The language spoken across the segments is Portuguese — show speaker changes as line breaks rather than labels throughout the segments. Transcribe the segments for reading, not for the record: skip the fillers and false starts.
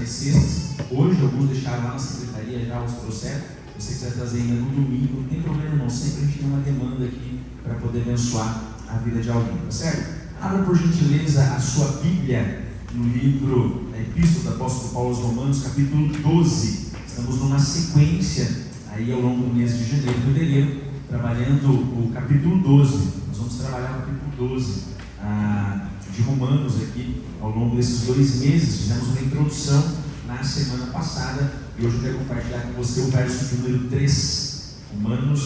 nas sextas. Hoje, alguns deixaram lá na secretaria já os processos. Se você quiser trazer ainda no domingo, não tem problema não. Sempre a gente tem uma demanda aqui para poder abençoar a vida de alguém, tá certo? Abra por gentileza a sua Bíblia no livro da Epístola do Apóstolo Paulo aos Romanos, capítulo 12. Estamos numa sequência aí ao longo do mês de janeiro e fevereiro, trabalhando o capítulo 12. Nós vamos trabalhar o capítulo 12 de Romanos aqui ao longo desses 2 meses. Fizemos uma introdução na semana passada e hoje eu quero compartilhar com você o verso de número 3. Romanos,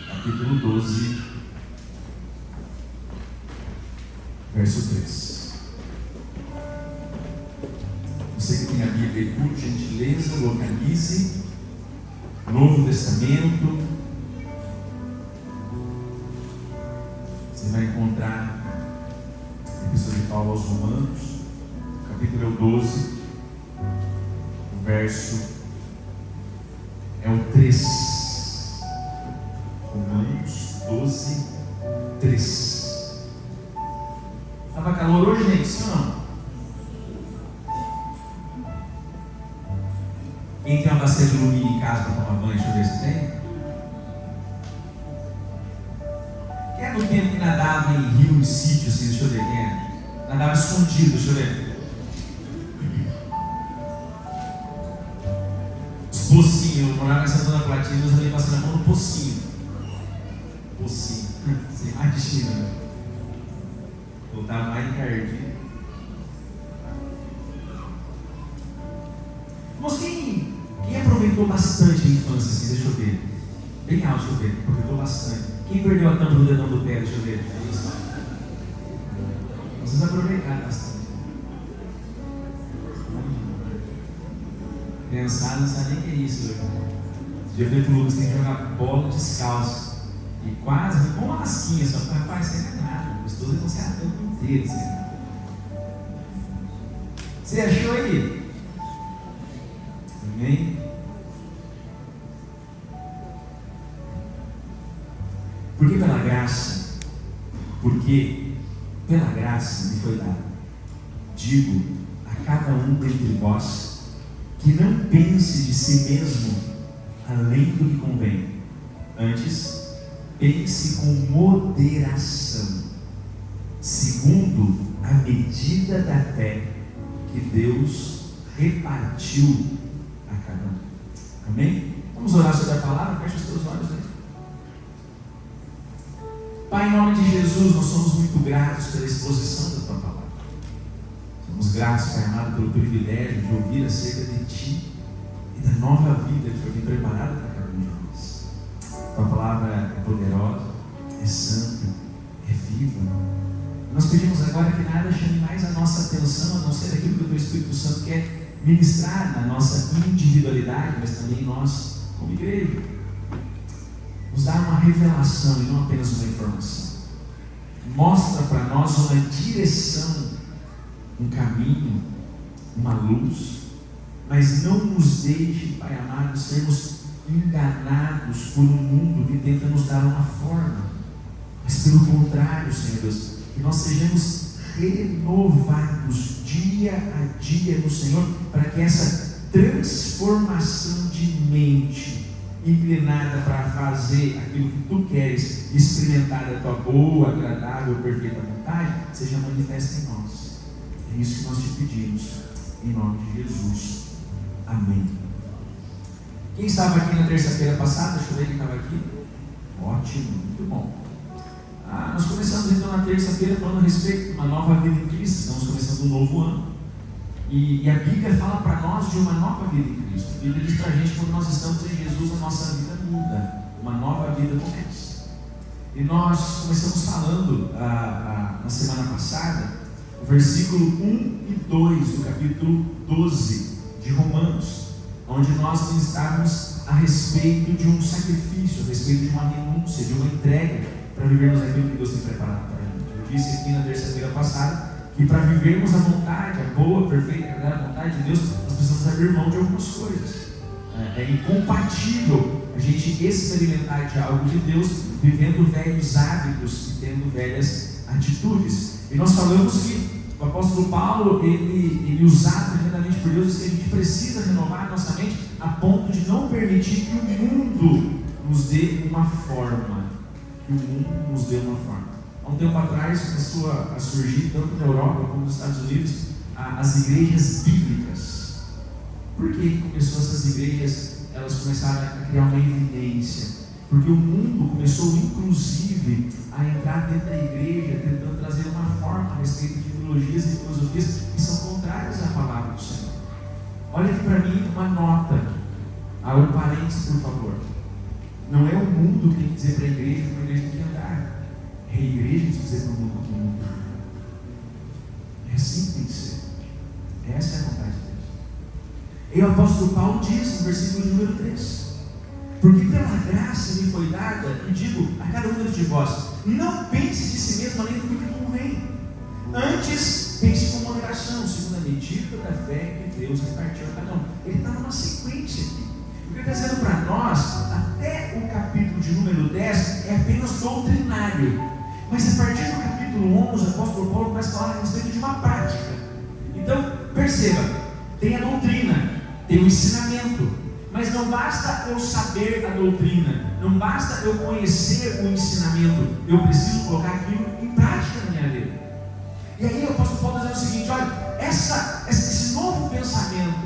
capítulo 12, verso 3. Você que tem a Bíblia, por gentileza, localize Novo Testamento. Você vai encontrar a Epístola de Paulo aos Romanos, capítulo 12, o verso é o 3. Romanos 12, 3. Estava calor hoje, gente? Sim ou não? Quem tem uma bacia de alumínio em casa para tomar banho, deixa eu ver se tem. Quem é do tempo que nadava em rio e sítio, assim, deixa eu ver quem é? Nadava escondido, deixa eu ver. Os pocinhos, eu morava em Santana Platina, eu também passando a mão no pocinho. Pocinho, você imagina. Voltava mais encardido. Mas quem aproveitou bastante a infância, assim, deixa eu ver. Bem alto, deixa eu ver. Aproveitou bastante. Quem perdeu a tampa do dedão do pé, deixa eu ver. Vocês aproveitaram bastante. Criançada não sabe nem o que é isso. Esse dia eu falei pro Lucas, tem que jogar bola descalço. E quase, com uma masquinha só. Rapaz, isso não é nada. Gostoso é você a tampa inteira. Você achou aí? Amém? Porque pela graça, porque pela graça me foi dado. Digo a cada um dentre vós que não pense de si mesmo além do que convém. Antes, pense com moderação, segundo a medida da fé que Deus repartiu a cada um. Amém? Vamos orar sobre a palavra? Fecha os teus olhos aí. Pai, em nome de Jesus, nós somos muito gratos pela exposição da Tua palavra. Somos gratos, Pai amado, pelo privilégio de ouvir acerca de Ti e da nova vida que foi preparada para cada um de nós. Tua palavra é poderosa, é santa, é viva. Nós pedimos agora que nada chame mais a nossa atenção, a não ser aquilo que o Teu Espírito Santo quer ministrar na nossa individualidade, mas também nós, como igreja. Nos dá uma revelação e não apenas uma informação. Mostra para nós uma direção, um caminho, uma luz, mas não nos deixe, Pai amado, sermos enganados por um mundo que tenta nos dar uma forma, mas pelo contrário, Senhor Deus, que nós sejamos renovados dia a dia no Senhor, para que essa transformação de mente inclinada para fazer aquilo que Tu queres, experimentar a Tua boa, agradável, perfeita vontade, seja manifesta em nós. É isso que nós te pedimos, em nome de Jesus. Amém. Quem estava aqui na terça-feira passada? Deixa eu ver quem estava aqui. Ótimo, muito bom. Nós começamos então na terça-feira falando a respeito de uma nova vida em Cristo. Estamos começando um novo ano. E a Bíblia fala para nós de uma nova vida em Cristo. A Bíblia diz para a gente que quando nós estamos em Jesus, a nossa vida muda. Uma nova vida começa. E nós começamos falando na semana passada, o versículo 1 e 2 do capítulo 12 de Romanos, onde nós ministramos a respeito de um sacrifício, a respeito de uma renúncia, de uma entrega, para vivermos aquilo que Deus tem preparado para a gente. Eu disse aqui na terça-feira passada que para vivermos a vontade, a boa, perfeita, a vontade de Deus, nós precisamos abrir mão de algumas coisas. É incompatível a gente experimentar de algo de Deus vivendo velhos hábitos e tendo velhas atitudes. E nós falamos que o apóstolo Paulo, ele usado tremendamente por Deus, diz que a gente precisa renovar a nossa mente a ponto de não permitir que o mundo nos dê uma forma. Que o mundo nos dê uma forma. Há um tempo atrás começou a surgir, tanto na Europa como nos Estados Unidos, as igrejas bíblicas. Por que começou essas igrejas? Elas começaram a criar uma evidência. Porque o mundo começou, inclusive, a entrar dentro da igreja, tentando trazer uma forma a respeito de ideologias e filosofias que são contrárias à palavra do Senhor. Olha aqui para mim uma nota, um parênteses, por favor. Não é o mundo que tem que dizer para a igreja como a igreja tem que andar. É a igreja que tem que dizer para o mundo como o mundo tem que andar. É assim que tem que ser. Essa é a vontade de Deus. E o apóstolo Paulo diz no versículo número 3: porque pela graça me foi dada, e digo a cada um de vós, não pense de si mesmo além do que convém. Antes, pense com moderação, segundo a medida da fé que Deus repartiu a cada um. Ele está numa sequência aqui. O que ele está dizendo para nós, até o capítulo de número 10, é apenas doutrinário. Mas a partir do capítulo 11, o apóstolo Paulo começa a falar a respeito de uma prática. Então, perceba, tem a doutrina, tem o ensinamento. Mas não basta eu saber a doutrina, não basta eu conhecer o ensinamento, eu preciso colocar aquilo em prática na minha vida. E aí o apóstolo Paulo está dizendo o seguinte: olha, esse novo pensamento,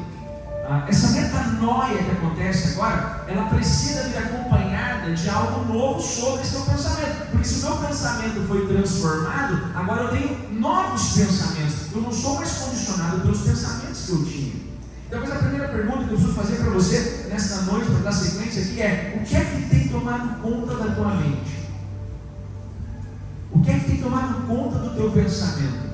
essa metanoia que acontece agora, ela precisa vir acompanhada de algo novo sobre esse meu pensamento. Porque se o meu pensamento foi transformado, agora eu tenho novos pensamentos. Eu não sou mais condicionado pelos pensamentos que eu tinha. Talvez a primeira pergunta que eu preciso fazer para você nesta noite, para dar sequência aqui, é: o que é que tem tomado conta da tua mente? O que é que tem tomado conta do teu pensamento?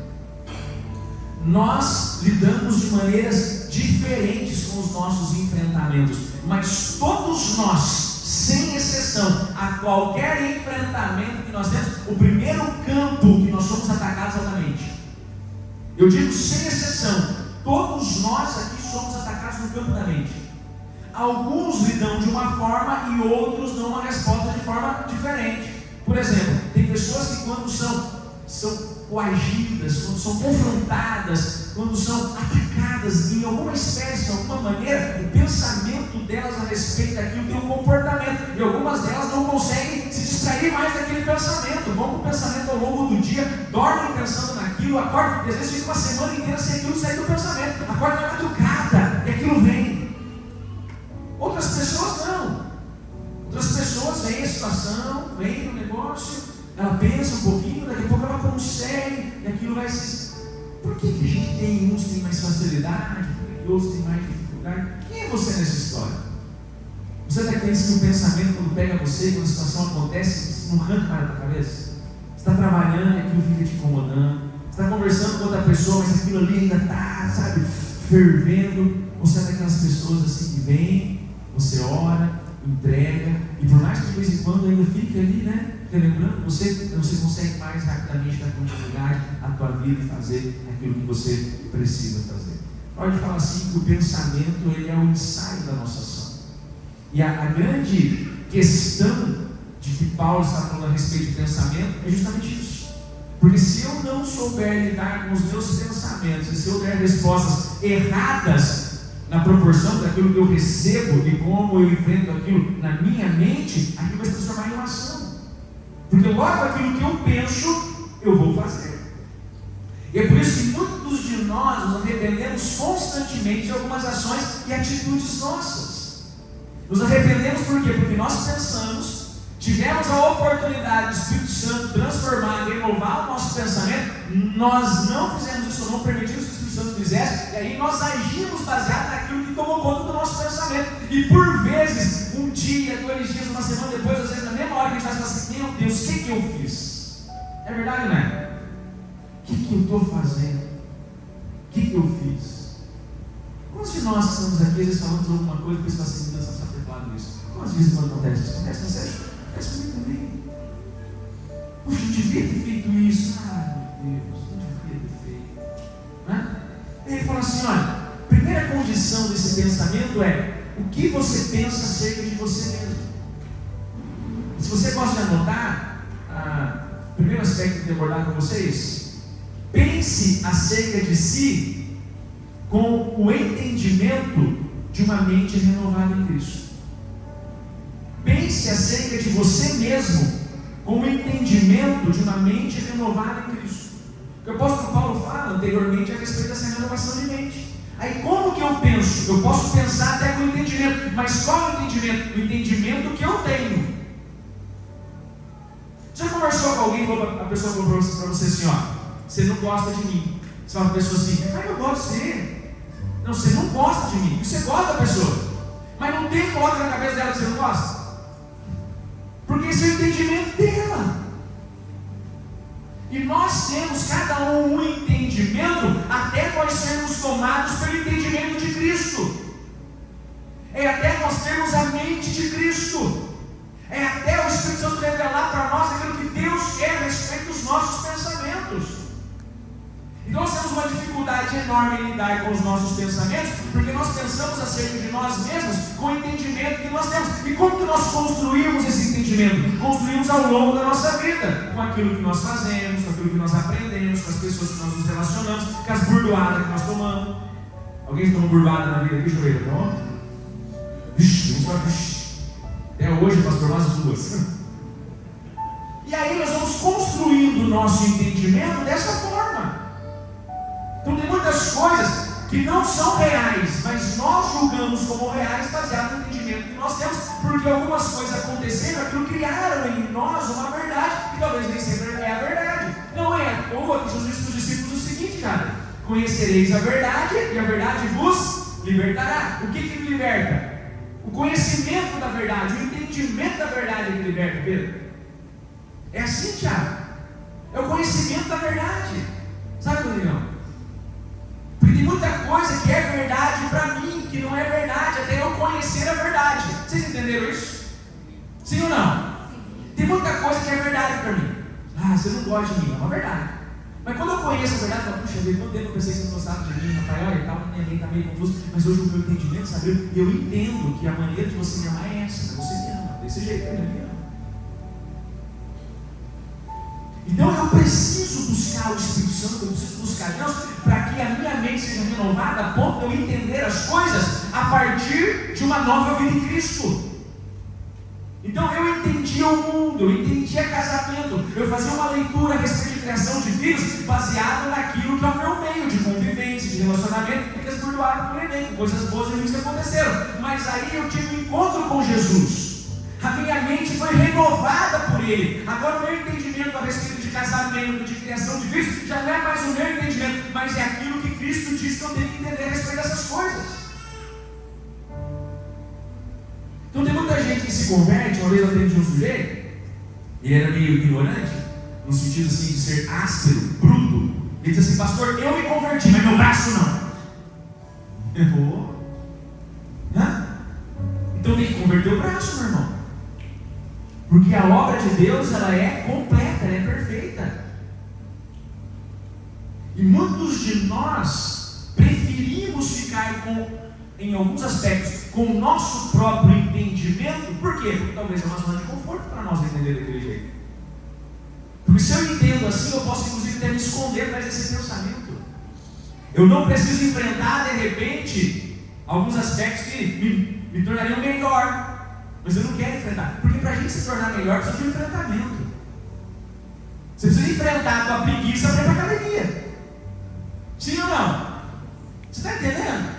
Nós lidamos de maneiras diferentes com os nossos enfrentamentos, mas todos nós, sem exceção, a qualquer enfrentamento que nós temos, o primeiro campo que nós somos atacados é da mente. Eu digo sem exceção. Todos nós aqui somos atacados no campo da mente. Alguns lidam de uma forma e outros dão uma resposta de forma diferente. Por exemplo, tem pessoas que quando são coagidas, quando são confrontadas, quando são atacadas em alguma espécie, de alguma maneira, o pensamento delas a respeito daquilo tem um comportamento. E algumas delas não conseguem se distrair mais daquele pensamento. Vão com o pensamento ao longo do dia, dormem pensando naquilo, acordam, às vezes fica uma semana inteira sem aquilo sair do pensamento. Acorda na madrugada e aquilo vem. Outras pessoas não. Outras pessoas veem a situação, veem o negócio, ela pensa um pouquinho, daqui a pouco ela consegue, e aquilo vai se... Por que a gente tem uns que tem mais facilidade, e outros têm mais dificuldade? Quem é você nessa história? Você é daqueles que o pensamento, quando pega você, quando a situação acontece, não arranca mais da cabeça? Você está trabalhando e aquilo fica te incomodando. Você está conversando com outra pessoa, mas aquilo ali ainda está, sabe, fervendo. Você é daquelas pessoas assim que vem, você ora, entrega, e por mais que de vez em quando ainda fique ali, né? Lembrando, você consegue mais rapidamente dar continuidade à tua vida e fazer aquilo que você precisa fazer. Pode falar assim que o pensamento ele é o ensaio da nossa ação. E a grande questão de que Paulo está falando a respeito de pensamento é justamente isso. Porque se eu não souber lidar com os meus pensamentos, e se eu der respostas erradas na proporção daquilo que eu recebo e como eu enfrento aquilo na minha mente, aquilo vai se transformar em uma ação. Porque logo aquilo que eu penso, eu vou fazer. E é por isso que muitos de nós nos arrependemos constantemente de algumas ações e atitudes nossas. Nos arrependemos por quê? Porque nós pensamos, tivemos a oportunidade do Espírito Santo transformar, renovar o nosso pensamento, nós não fizemos isso, não permitimos que o Espírito Santo fizesse, e aí nós agimos baseado naquilo que tomou conta do nosso pensamento. E por vezes, um dia, 2 dias, uma semana depois, às vezes na mesma hora que a gente vai falar assim: meu Deus, o que eu fiz? É verdade, não é? O que eu estou fazendo? O que eu fiz? Quantos de nós estamos aqui, às vezes falamos alguma coisa, depois fala assim: Deus, não precisa ter falado isso. Quantas vezes quando acontece isso? Acontece, não sério? Acontece comigo também. Poxa, eu devia ter feito isso. Meu Deus, não devia ter feito. Né? Ele fala assim: olha, a primeira condição desse pensamento é o que você pensa acerca de você mesmo. Se você gosta de anotar, o primeiro aspecto que eu quero abordar com vocês, pense acerca de si com o entendimento de uma mente renovada em Cristo. Pense acerca de você mesmo com o entendimento de uma mente renovada em Cristo. O que o apóstolo Paulo fala anteriormente a respeito dessa renovação de mente. Aí como que eu penso? Eu posso pensar até com entendimento, mas qual é o entendimento? O entendimento que eu tenho. Já conversou com alguém e a pessoa falou para você assim, ó, você não gosta de mim. Você fala para a pessoa assim, mas eu gosto de você. Não, você não gosta de mim. Você gosta da pessoa, mas não tem coloca na cabeça dela que você não gosta. Porque esse é o entendimento dela. E nós temos cada um entendimento até nós sermos tomados pelo entendimento de Cristo. É até nós termos a mente de Cristo. É até o Espírito Santo revelar para nós aquilo que Deus quer a respeito dos nossos pensamentos. Então nós temos uma dificuldade enorme em lidar com os nossos pensamentos, porque nós pensamos acerca de nós mesmos com o entendimento que nós temos. E como que nós construímos esse entendimento? Construímos ao longo da nossa vida, com aquilo que nós fazemos, com aquilo que nós aprendemos, com as pessoas que nós nos relacionamos, com as burdoadas que nós tomamos. Alguém tomou burdoada na vida aqui, joelho, não? Vixe, vamos falar, vixe. Até hoje, pastor, umas duas. E aí nós vamos construindo o nosso entendimento dessa forma. Então tem muitas coisas que não são reais, mas nós julgamos como reais baseado no entendimento que nós temos, porque algumas coisas aconteceram, aquilo criaram em nós uma verdade, que talvez nem sempre é a verdade. Não é à toa que Jesus disse para os discípulos o seguinte, cara: conhecereis a verdade e a verdade vos libertará. O que me liberta? O conhecimento da verdade, o entendimento da verdade que liberta, Pedro. É assim, Tiago. É o conhecimento da verdade. Sabe, Rodrigão? Porque tem muita coisa que é verdade para mim, que não é verdade, até eu conhecer a verdade. Vocês entenderam isso? Sim ou não? Tem muita coisa que é verdade para mim. Ah, você não gosta de mim, é uma verdade. Mas quando eu conheço a verdade, eu falo, puxa vida, quanto tempo eu pensei que você não gostava de mim, rapaz, olha, minha mente está meio confuso, mas hoje o meu entendimento, sabe, eu entendo que a maneira de você me amar é essa, você me ama, desse jeito que eu me ama. Então eu preciso buscar o Espírito Santo, eu preciso buscar Deus, para que a minha mente seja renovada a ponto de eu entender as coisas a partir de uma nova vida em Cristo. Então eu entendia o mundo, eu entendia casamento, eu fazia uma leitura a respeito de criação de filhos baseado naquilo que é o meu meio de convivência, de relacionamento, porque as perdoaram por ele, coisas boas e ruins que aconteceram. Mas aí eu tive um encontro com Jesus. A minha mente foi renovada por Ele. Agora o meu entendimento a respeito de casamento, de criação de filhos, já não é mais o meu entendimento, mas é aquilo que Cristo diz que eu tenho que entender a respeito dessas coisas. Então tem muita gente que se converte. Uma vez eu atendi um sujeito, ele era meio ignorante, no sentido assim de ser áspero, bruto. Ele disse assim: pastor, eu me converti, mas meu braço não. Eu vou. Então tem que converter o braço, meu irmão. Porque a obra de Deus, ela é completa, ela é perfeita. E muitos de nós preferimos ficar em alguns aspectos, com o nosso próprio entendimento. Por quê? Porque talvez é uma zona de conforto para nós entender daquele jeito. Porque se eu entendo assim, eu posso inclusive até me esconder atrás desse pensamento. Eu não preciso enfrentar de repente alguns aspectos que me tornariam melhor. Mas eu não quero enfrentar, porque para a gente se tornar melhor precisa de um enfrentamento. Você precisa enfrentar a tua preguiça para ir para a academia. Sim ou não? Você está entendendo?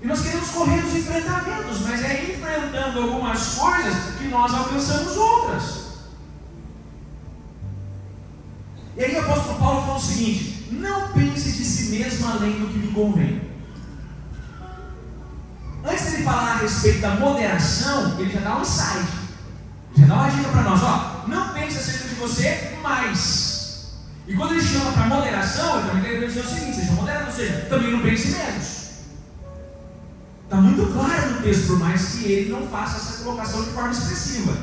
E nós queremos correr nos enfrentamentos, mas é enfrentando algumas coisas que nós alcançamos outras. E aí o apóstolo Paulo fala o seguinte: não pense de si mesmo além do que lhe convém. Antes de ele falar a respeito da moderação, ele já dá um insight, já dá uma dica para nós, ó, não pense acerca de você mais. E quando ele chama para moderação, ele também quer dizer o seguinte: seja moderado, ou seja, também não pense menos. Está muito claro no texto, por mais que ele não faça essa colocação de forma expressiva.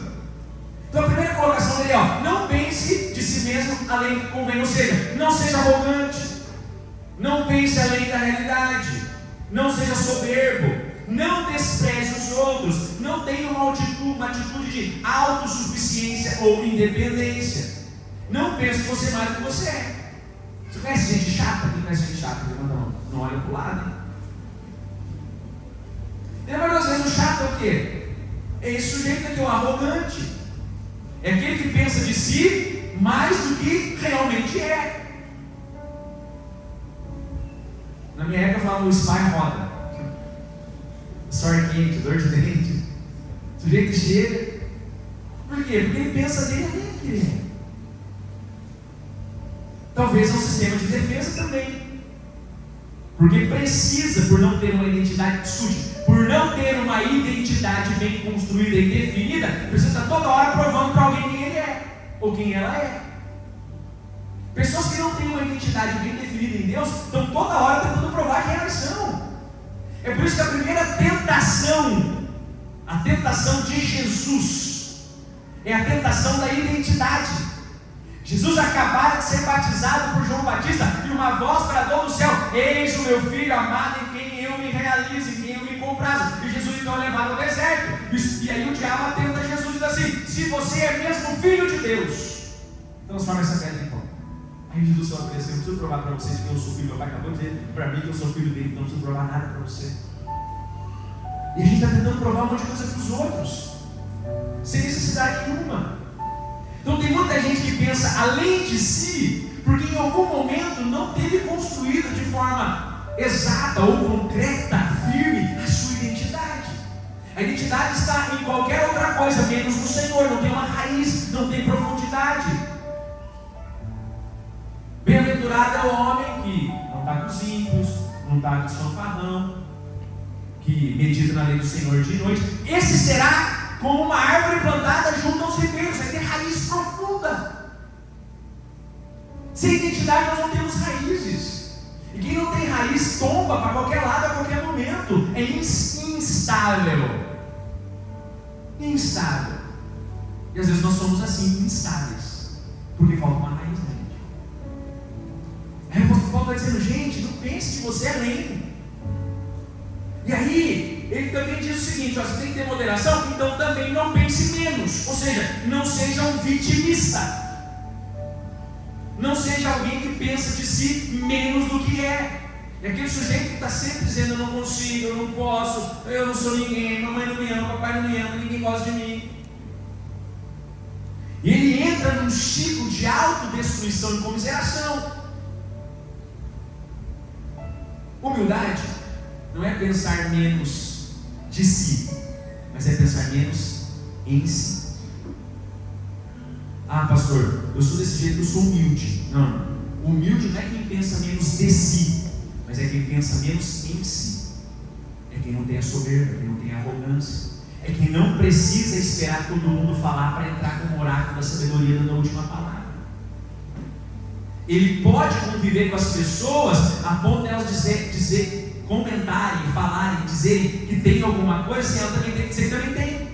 Então a primeira colocação dele é, ó, não pense de si mesmo além do que convém, ou seja, não seja arrogante, não pense além da realidade, não seja soberbo, não despreze os outros, não tenha uma atitude de autossuficiência ou independência. Não pense que você é mais do que você é. Você conhece gente chata? Quem conhece gente chata? Não olha para o lado. E a maioria das vezes o chato é o quê? É esse sujeito aqui, o arrogante. É aquele que pensa de si mais do que realmente é. Na minha época eu falava, o spy roda. Suor quente, dor de dente. O sujeito chega. Por quê? Porque ele pensa dele além do que ele é. Talvez é um sistema de defesa também. Porque precisa, por não ter uma identidade, por não ter uma identidade bem construída e definida, precisa estar toda hora provando para alguém quem ele é, ou quem ela é. Pessoas que não têm uma identidade bem definida em Deus, estão toda hora tentando provar quem elas são. É por isso que a primeira tentação, a tentação de Jesus, é a tentação da identidade. Jesus acabara de ser batizado por João Batista e uma voz bradou do céu: eis o meu filho amado em quem eu me realizo, em quem eu me comprazo. E Jesus então é levado ao deserto. E aí o diabo atenta Jesus e diz assim: se você é mesmo filho de Deus, transforma essa pedra em pão. Aí Jesus só apareceu: eu não preciso provar para vocês que eu sou filho. Meu pai acabou de dizer para mim que eu sou filho dele, então não preciso provar nada para você. E a gente está tentando provar um monte de coisa para os outros, sem necessidade nenhuma. Então tem muita gente que pensa além de si, porque em algum momento não teve construído de forma exata ou concreta, firme, a sua identidade. A identidade está em qualquer outra coisa, menos no Senhor. Não tem uma raiz, não tem profundidade. Bem-aventurado é o homem que não está com os ímpios, não está com os fanfarrão, que medita na lei do Senhor de noite. Esse será como uma árvore plantada junto aos ribeiros, vai ter raiz profunda. Sem identidade nós não temos raízes. E quem não tem raiz tomba para qualquer lado a qualquer momento. É instável. Instável. E às vezes nós somos assim, instáveis, porque falta uma raiz na gente. Aí o apóstolo Paulo está dizendo: gente, não pense que você é lento. E aí, ele também diz o seguinte: ó, você tem que ter moderação, então também não pense menos. Ou seja, não seja um vitimista. Não seja alguém que pensa de si menos do que é. É aquele sujeito que está sempre dizendo: eu não consigo, eu não posso, eu não sou ninguém, mamãe não me ama, papai não me ama, ninguém gosta de mim. E ele entra num ciclo de autodestruição e comiseração. Humildade não é pensar menos de si, mas é pensar menos em si. Ah, pastor, eu sou desse jeito, eu sou humilde. Não, humilde não é quem pensa menos de si, mas é quem pensa menos em si. É quem não tem a soberba, quem não tem a arrogância. É quem não precisa esperar todo mundo falar para entrar como oráculo da sabedoria da última palavra. Ele pode conviver com as pessoas a ponto de elas comentarem, falarem, dizerem que tem alguma coisa, sem ela também tem que dizer que também tem.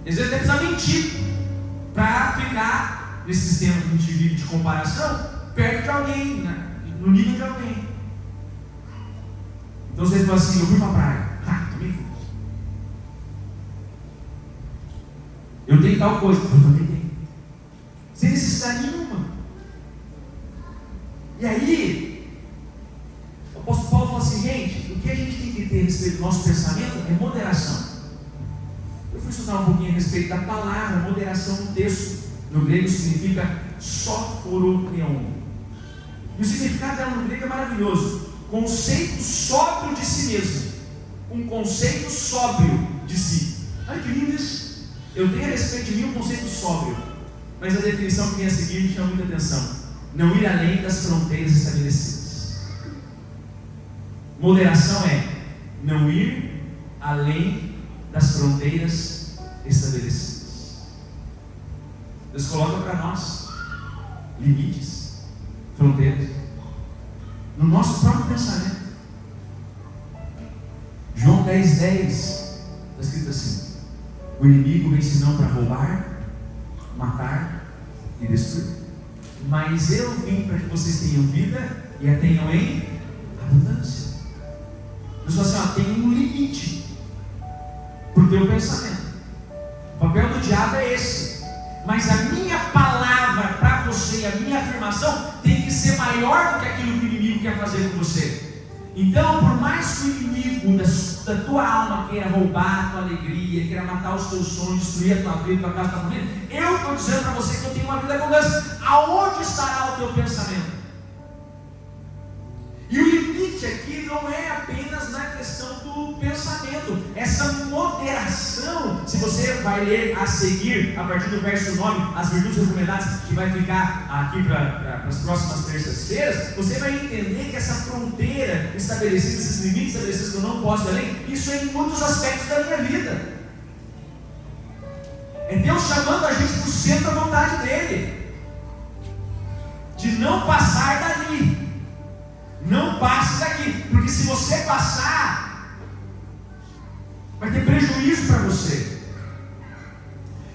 Às vezes até precisa mentir para ficar nesse sistema que a gente vive de comparação perto de alguém, né? No nível de alguém. Então você fala assim: eu fui para a praia. Também fui. Eu tenho tal coisa. Eu também tenho. Sem necessidade nenhuma. E aí, o apóstolo Paulo fala assim: gente, o que a gente tem que ter a respeito do nosso pensamento é moderação. Eu fui estudar um pouquinho a respeito da palavra moderação no texto. No grego significa sophorotneon. E o significado dela no grego é maravilhoso. Conceito sóbrio de si mesmo. Um conceito sóbrio de si. Olha que lindo isso. Eu tenho a respeito de mim um conceito sóbrio, mas a definição que vem a seguir me chama muita atenção: não ir além das fronteiras estabelecidas. Moderação é não ir além das fronteiras estabelecidas. Deus coloca para nós limites, fronteiras, no nosso próprio pensamento. João 10:10 está escrito assim: o inimigo vem senão para roubar, matar e destruir. Mas eu vim para que vocês tenham vida e a tenham em abundância. Eu sou assim: tem um limite para o teu pensamento. O papel do diabo é esse. Mas a minha palavra para você, a minha afirmação, tem que ser ser maior do que aquilo que o inimigo quer fazer com você. Então, por mais que o inimigo da tua alma queira roubar a tua alegria, queira matar os teus sonhos, destruir a tua vida, a tua casa, a tua família, eu estou dizendo para você que eu tenho uma vida abundante. Aonde estará o teu pensamento? E o limite aqui não é apenas na questão do pensamento. Essa moderação, se você vai ler a seguir, a partir do verso 9, as virtudes recomendadas, que vai ficar aqui para as próximas terças-feiras, você vai entender que essa fronteira estabelecida, esses limites estabelecidos que eu não posso ir além, isso é em muitos aspectos da minha vida. É Deus chamando a gente para o centro da vontade dEle, de não passar dali. Não passe daqui, porque se você passar, vai ter prejuízo para você.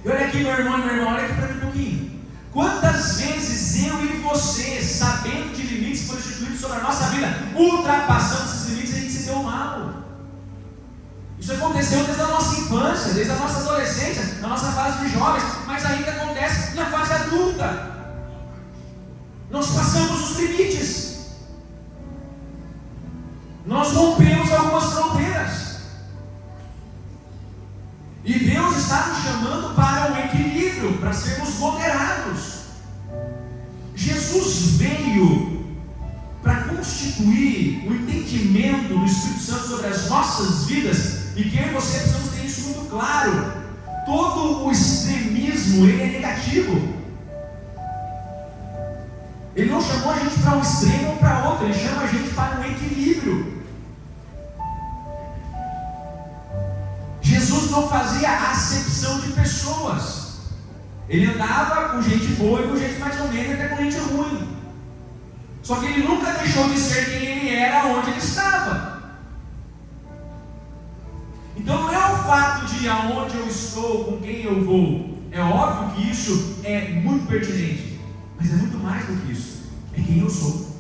E olha aqui, meu irmão e minha irmã, olha aqui para mim um pouquinho. Quantas vezes eu e você, sabendo de limites que foram instituídos sobre a nossa vida, ultrapassando esses limites e a gente se deu mal? Isso aconteceu desde a nossa infância, desde a nossa adolescência, na nossa fase de jovens, mas ainda acontece na fase adulta. Nós passamos os limites. Nós rompemos algumas fronteiras. E Deus está nos chamando para um equilíbrio, para sermos moderados. Jesus veio para constituir o entendimento do Espírito Santo sobre as nossas vidas, e que eu e você precisamos ter isso muito claro. Todo o extremismo, ele é negativo. Ele não chamou a gente para um extremo ou para outro, Ele chama a gente para um equilíbrio. Jesus não fazia acepção de pessoas. Ele andava com gente boa e com gente mais ou menos, até com gente ruim. Só que Ele nunca deixou de ser quem Ele era onde Ele estava. Então não é o fato de aonde eu estou, com quem eu vou. É óbvio que isso é muito pertinente, mas é muito mais do que isso. É quem eu sou.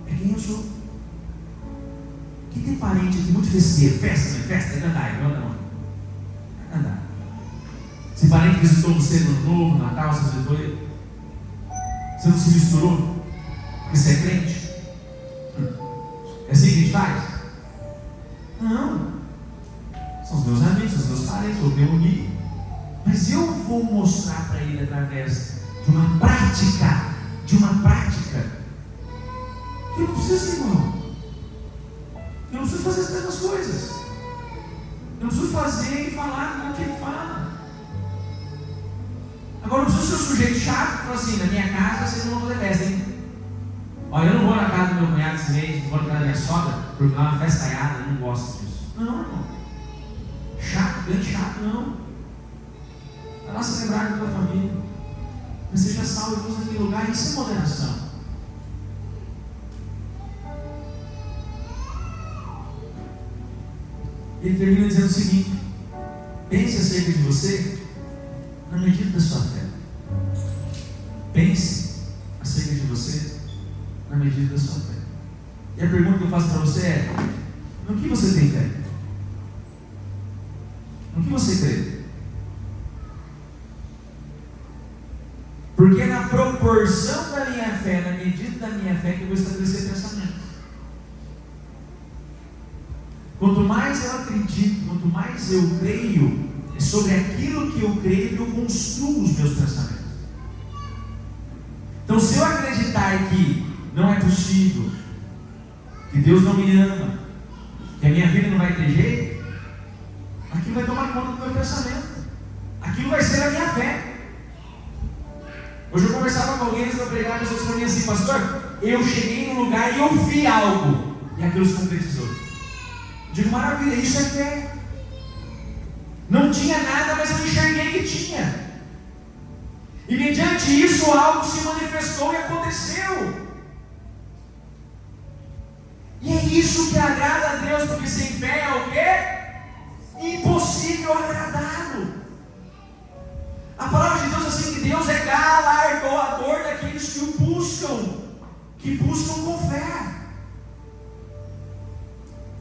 É quem eu sou. Quem tem parente aqui muito festeiro? Festa, é andar, levanta a mão. É andar. Se parente visitou você no Ano Novo, Natal, você visitou ele? Você não se misturou? Porque você é crente? É assim que a gente faz? Não. São os meus amigos, são os meus parentes, vou me unir. Mas eu vou mostrar para ele através de uma prática, que eu não preciso ser igual. Eu não preciso fazer as mesmas coisas. Eu não preciso fazer e falar como que ele fala. Agora, eu não preciso ser um sujeito chato que fala assim: na minha casa vocês não vão fazer festa, hein? Olha, eu não vou na casa do meu cunhado esse mês, não vou na casa da minha sogra, porque lá é uma festaiada, eu não gosto disso. Não, irmão. Chato, bem chato, não. A nossa lembrar da tua família. Mas seja salvo e luz naquele lugar, isso é moderação. Ele termina dizendo o seguinte: pense acerca de você na medida da sua fé. Pense acerca de você na medida da sua fé. E a pergunta que eu faço para você é: no que você tem fé? No que você crê? Porque na proporção da minha fé, na medida da minha fé, que eu vou estabelecer pensamentos. Quanto mais eu acredito, quanto mais eu creio, é sobre aquilo que eu creio que eu construo os meus pensamentos. Então, se eu acreditar que não é possível, que Deus não me ama, que a minha vida não vai ter jeito, aquilo vai tomar conta do meu pensamento. Aquilo vai ser a minha fé. Hoje eu conversava com alguém antes de eu pregar, a pessoa disse para mim assim: pastor, eu cheguei num lugar e eu vi algo, e aquilo se concretizou. Eu digo: maravilha, isso é fé. Não tinha nada, mas eu enxerguei que tinha. E mediante isso algo se manifestou e aconteceu. E é isso que agrada a Deus, porque sem fé é o quê? Impossível agradá-lo. A palavra de Deus é assim, que Deus é galardoador daqueles que o buscam, que buscam com fé.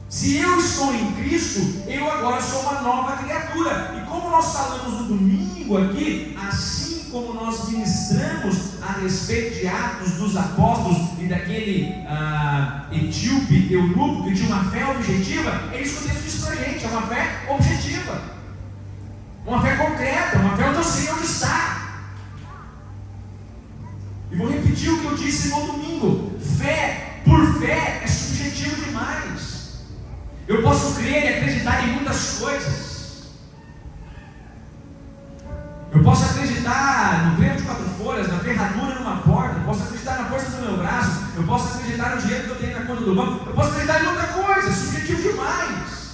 Se eu estou em Cristo, eu agora sou uma nova criatura. E como nós falamos no domingo aqui, assim como nós ministramos lemos a respeito de Atos dos Apóstolos e daquele etíope eunuco que tinha uma fé objetiva, é isso que o texto diz para a gente, é uma fé objetiva, uma fé concreta, uma fé onde eu sei onde está. E vou repetir o que eu disse no domingo: fé por fé é subjetivo demais. Eu posso crer e acreditar em muitas coisas. Eu posso acreditar no prêmio de 4 folhas, na ferradura numa porta, eu posso acreditar na força do meu braço, eu posso acreditar no dinheiro que eu tenho na conta do banco, eu posso acreditar em outra coisa, é subjetivo demais.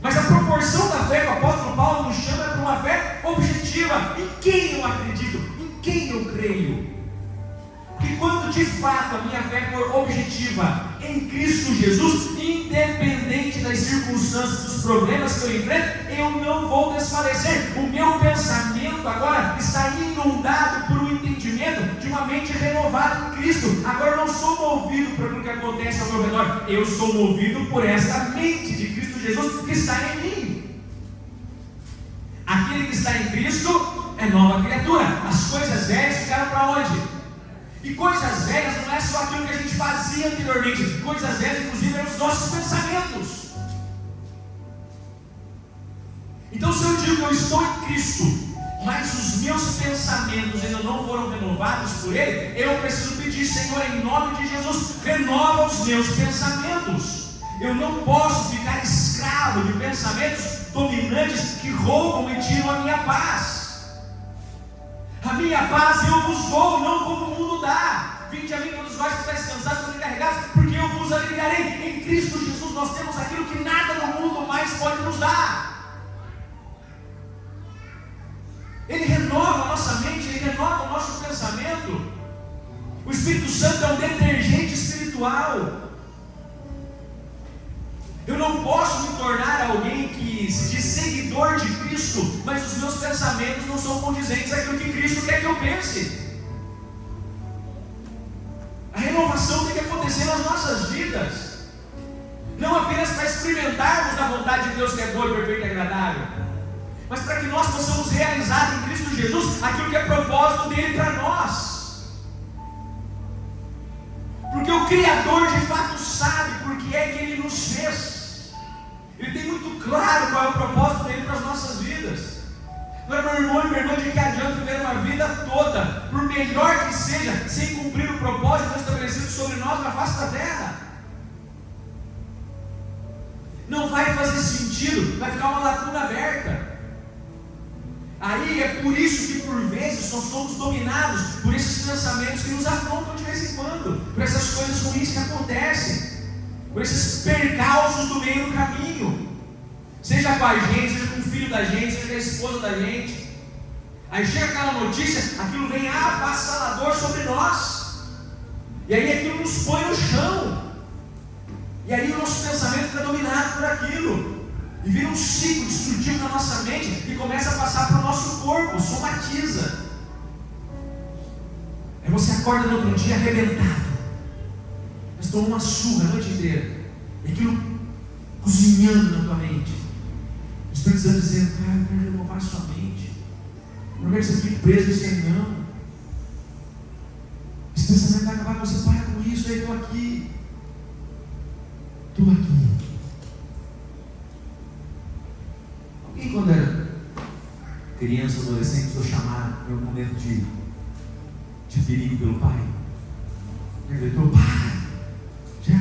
Mas a proporção da fé que o apóstolo Paulo nos chama é para uma fé objetiva. Em quem eu acredito? Em quem eu creio? Porque quando de fato a minha fé for objetiva em Cristo Jesus, independente das circunstâncias, dos problemas que eu enfrento, eu não vou desfalecer. O meu pensamento agora está inundado por um entendimento de uma mente renovada em Cristo. Agora eu não sou movido por aquilo que acontece ao meu redor, eu sou movido por esta mente de Cristo Jesus que está em mim. Aquele que está em Cristo é nova criatura. As coisas velhas ficaram para onde? E coisas velhas não é só aquilo que a gente fazia anteriormente. Coisas velhas, inclusive, eram os nossos pensamentos. Então, se eu digo que eu estou em Cristo, mas os meus pensamentos ainda não foram renovados por Ele, eu preciso pedir: Senhor, em nome de Jesus, renova os meus pensamentos. Eu não posso ficar escravo de pensamentos dominantes que roubam e tiram a minha paz. A minha paz eu vos dou, não como o mundo dá. Vinde a mim todos vós que estáis cansados e sobrecarregados, porque eu vos aliviarei. Em Cristo Jesus nós temos aquilo que nada no mundo mais pode nos dar. Ele renova a nossa mente, Ele renova o nosso pensamento. O Espírito Santo é um detergente espiritual. Eu não posso me tornar alguém que se diz seguidor de Cristo, mas os meus pensamentos não são condizentes àquilo que Cristo quer que eu pense. A renovação tem que acontecer nas nossas vidas, não apenas para experimentarmos da vontade de Deus que é boa, perfeita e agradável, mas para que nós possamos realizar em Cristo Jesus aquilo que é propósito dele para nós. Porque o Criador de fato sabe por que é que Ele nos fez. Ele tem muito claro qual é o propósito dele para as nossas vidas. Agora, meu irmão e minha irmã, de que adianta viver uma vida toda, por melhor que seja, sem cumprir o propósito estabelecido sobre nós na face da terra? Não vai fazer sentido, vai ficar uma lacuna aberta. Aí é por isso que por vezes nós somos dominados por esses pensamentos que nos afrontam de vez em quando, por essas coisas ruins que acontecem, por esses percalços do meio do caminho, seja com a gente, seja com o filho da gente, seja com a esposa da gente. Aí chega aquela notícia, aquilo vem avassalador sobre nós, e aí aquilo nos põe no chão, e aí o nosso pensamento fica dominado por aquilo, e vira um ciclo destrutivo na nossa mente, e começa a passar para o nosso corpo, somatiza. Aí você acorda no outro dia arrebentado, mas tomou uma surra a noite inteira, e aquilo cozinhando na tua mente. O Espírito Santo dizendo: cara, eu quero renovar a sua mente, eu não quero que você fique preso nisso aí não. Esse pensamento vai acabar com você. Para com isso, aí estou aqui. Alguém, quando era criança, adolescente, foi chamado em algum momento de perigo pelo pai? Ele gritou: pai, já?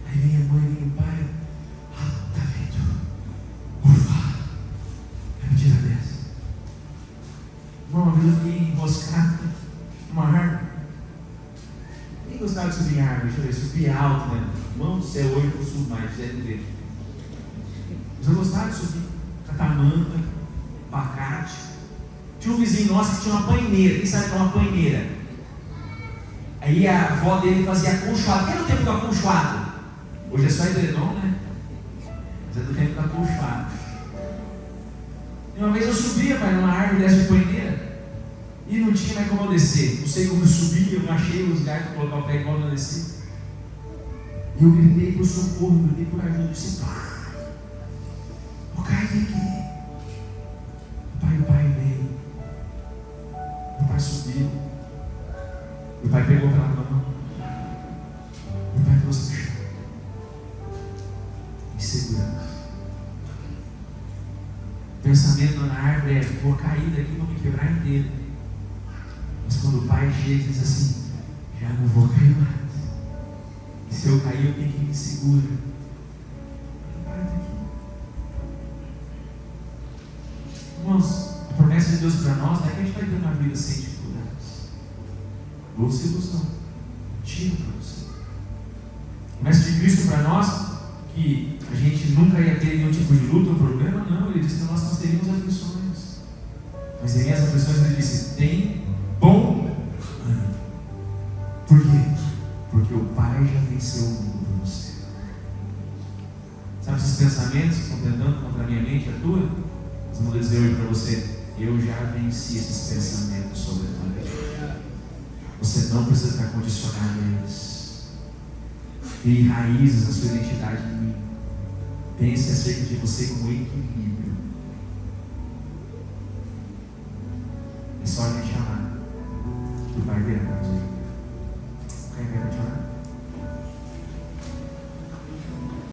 Aí vem a mãe, vem o pai: tá vendo? Ufa, é mentira dessa. Uma vez eu fiquei enroscado numa árvore. Quem gostava de subir em árvore? Deixa eu ver, subir alto, né? Mão do céu, hoje eu subo mais, deve ver. Mas eu gostava de subir catamanta, abacate. Tinha um vizinho nosso que tinha uma banheira. Quem sabe que é uma banheira? Aí a avó dele fazia acolchoado. Quem é do tempo do acolchoado? Hoje é só edredom, né? Mas é do tempo do acolchoado. E uma vez eu subia, pai, numa árvore dessa de banheira, e não tinha mais como eu descer. Não sei como eu subi, eu não achei os lugares para colocar o pé igual eu desci. E eu gritei por socorro, gritei por ajuda. Eu disse: pai, vou cair aqui. O pai pegou pela mão. O pai trouxe no chão. Em segurança. O pensamento na árvore é: vou cair daqui, vou me quebrar inteiro. Mas quando o pai chega e diz assim: já não vou cair mais. E se eu cair, eu tenho que me segurar. O pai está aqui. Irmãos, a promessa de Deus para nós não é que a gente vai ter uma vida sem dificuldades. Você gostou. Tira para você. A promessa de Cristo para nós, que a gente nunca ia ter nenhum tipo de luta ou problema, não. Ele disse que nós teríamos aflições. Mas em as aflições ele disse: tem bom ânimo. Por quê? Porque o Pai já venceu o mundo por você. Sabe esses pensamentos que estão tentando contra a minha mente e a tua? Mas vamos dizer hoje para você: eu já venci esses pensamentos sobre a tua mente. Você não precisa estar condicionado a eles. Crie raízes na sua identidade em mim. Pense acerca de você como equilíbrio. É só a gente amar que o Pai virá para nós.